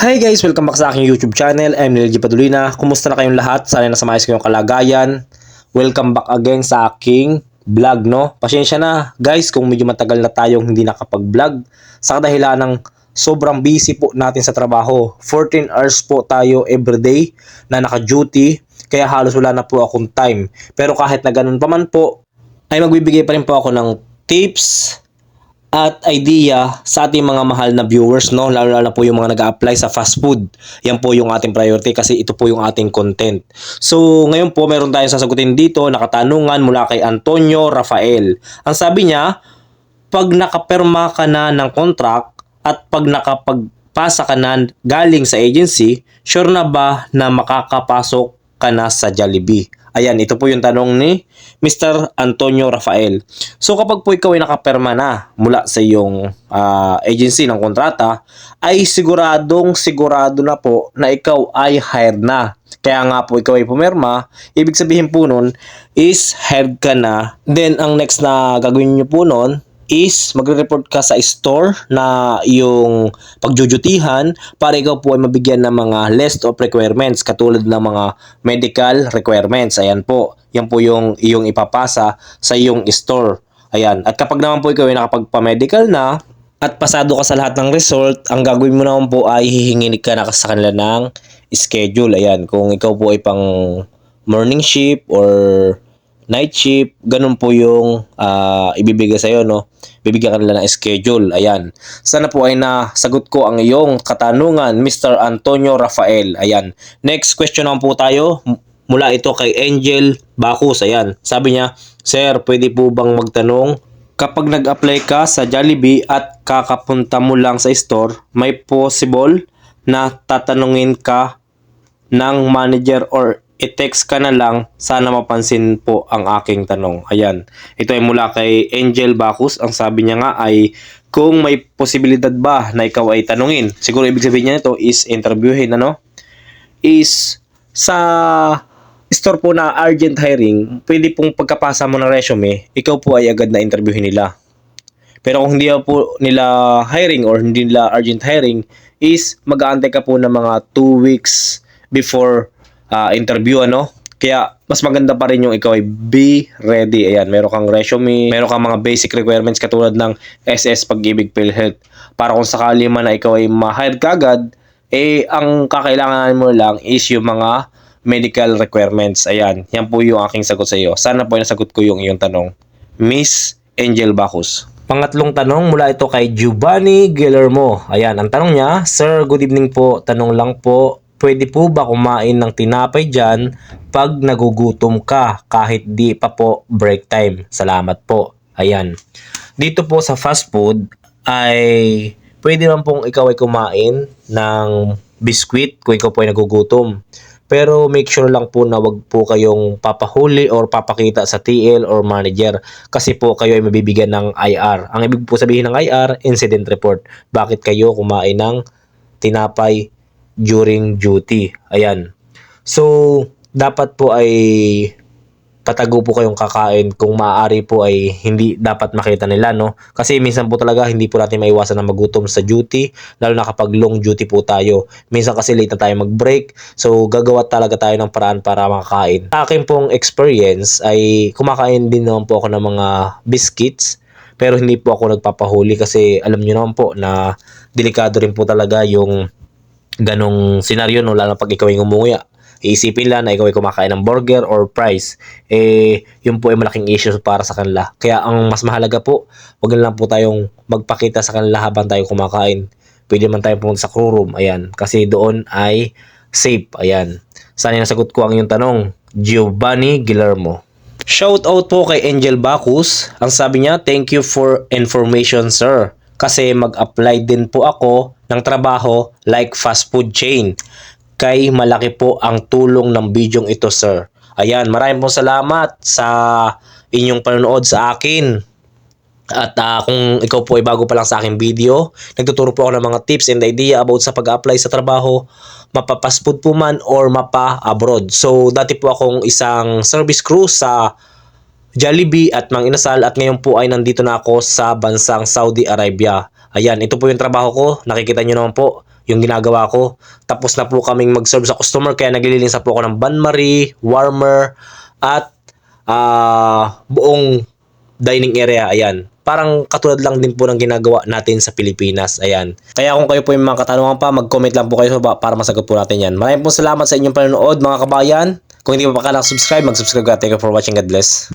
Hi guys! Welcome back sa aking YouTube channel. I'm Neil G. Padulina. Kumusta na kayong lahat? Sana nasa maayos kayong kalagayan. Welcome back again sa aking vlog, no? Pasensya na guys kung medyo matagal na tayong hindi nakapag-vlog sa kadahilan ng sobrang busy po natin sa trabaho. 14 hours po tayo everyday na naka-duty, kaya halos wala na po akong time. Pero kahit na ganun pa man po, ay magbibigay pa rin po ako ng tips at idea sa ating mga mahal na viewers, no? Lalo na po yung mga nag-a-apply sa fast food. Yan po yung ating priority kasi ito po yung ating content. So, ngayon po meron tayong sasagutin dito na katanungan mula kay Antonio Rafael. Ang sabi niya, pag nakapirma ka na ng contract at pag nakapagpasa ka na galing sa agency, sure na ba na makakapasok ka na sa Jollibee? Ayan, ito po yung tanong ni Mr. Antonio Rafael. So kapag po ikaw ay nakapirma na mula sa iyong agency ng kontrata, ay sigurado na po na ikaw ay hired na. Kaya nga po ikaw ay pumirma, ibig sabihin po nun is hired ka na. Then ang next na gagawin nyo po nun is magre-report ka sa store na yung pagjujutihan para ikaw po ay mabigyan ng mga list of requirements katulad ng mga medical requirements. Ayan po. Yan po yung iyong ipapasa sa iyong store. Ayan. At kapag naman po ikaw ay nakapagpa-medical na at pasado ka sa lahat ng result, ang gagawin mo naman po ay hihingi ka na sa kanila ng schedule. Ayan. Kung ikaw po ay pang morning shift or night shift, ganun po yung ibibigay sa'yo, no? Bibigyan ka nila ng schedule. Ayan. Sana po ay nasagot ko ang iyong katanungan, Mr. Antonio Rafael. Ayan. Next question naman po tayo. Mula ito kay Angel Bacus. Ayan. Sabi niya, Sir, pwede po bang magtanong, kapag nag-apply ka sa Jollibee at kakapunta mo lang sa store, may possible na tatanungin ka ng manager or i-text ka na lang, sana mapansin po ang aking tanong. Ayan. Ito ay mula kay Angel Bacus. Ang sabi niya nga ay kung may posibilidad ba na ikaw ay tanungin. Siguro ibig sabihin niya ito is interviewin, ano? Is sa store po na urgent hiring, pwede pong pagkapasa mo ng resume, ikaw po ay agad na interviewin nila. Pero kung hindi po nila hiring or hindi nila urgent hiring, is mag-aantay ka po ng mga 2 weeks before interview, ano? Kaya mas maganda pa rin yung ikaw ay be ready. Ayan, meron kang resume, meron kang mga basic requirements katulad ng SS Pag-ibig PhilHealth. Para kung sakali man na ikaw ay ma-hire kagad, ang kakailangan mo lang is yung mga medical requirements. Ayan, yan po yung aking sagot sa iyo. Sana po ay nasagot ko yung iyong tanong, Miss Angel Bacus. Pangatlong tanong mula ito kay Giovanni Guillermo. Ayan, ang tanong niya, Sir, good evening po. Tanong lang po, pwede po ba kumain ng tinapay dyan pag nagugutom ka kahit di pa po break time? Salamat po. Ayan. Dito po sa fast food ay pwede man pong ikaw ay kumain ng biskwit kung ikaw po ay nagugutom. Pero make sure lang po na wag po kayong papahuli or papakita sa TL or manager kasi po kayo ay mabibigyan ng IR. Ang ibig po sabihin ng IR, incident report. Bakit kayo kumain ng tinapay during duty? Ayan. So, dapat po ay patago po kayong kakain. Kung maaari po ay hindi dapat makita nila, no? Kasi minsan po talaga hindi po natin maiwasan na magutom sa duty, lalo na kapag long duty po tayo. Minsan kasi late na tayo mag-break, so gagawa talaga tayo ng paraan para makakain. Sa akin pong experience ay kumakain din naman po ako ng mga biscuits, pero hindi po ako nagpapahuli kasi alam niyo naman po na delikado rin po talaga yung ganong senaryo, no? Lalo pag ikaw ay ngumunguya. Iisipin lang na ikaw ay kumakain ng burger or fries, yun po ay malaking issue para sa kanila. Kaya ang mas mahalaga po, wag lang po tayong magpakita sa kanila habang tayo kumakain. Pwede man tayong pumunta sa crew room, ayan, kasi doon ay safe. Ayan. Sana nasagot ko ang iyong tanong, Giovanni Guillermo. Shout out po kay Angel Bacus. Ang sabi niya, thank you for information, sir. Kasi mag-apply din po ako ng trabaho like fast food chain. Kay malaki po ang tulong ng bidyong ito, sir. Ayan, maraming pong salamat sa inyong panonood sa akin. At kung ikaw po ay bago pa lang sa aking video, nagtuturo po ako ng mga tips and idea about sa pag-apply sa trabaho, mapa-fast food po man or mapa-abroad. So, dati po akong isang service crew sa Jollibee at Mang Inasal at ngayon po ay nandito na ako sa bansang Saudi Arabia. Ayan, ito po yung trabaho ko. Nakikita nyo naman po yung ginagawa ko. Tapos na po kaming mag-serve sa customer kaya naglilinis na po ako ng bain-marie, warmer, at buong dining area. Ayan. Parang katulad lang din po ng ginagawa natin sa Pilipinas. Ayan. Kaya kung kayo po yung mga katanungan pa, mag-comment lang po kayo para masagot po natin yan. Maraming po salamat sa inyong panonood mga kabayan. Kung hindi pa ka subscribe, mag-subscribe ka. Thank you for watching. God bless.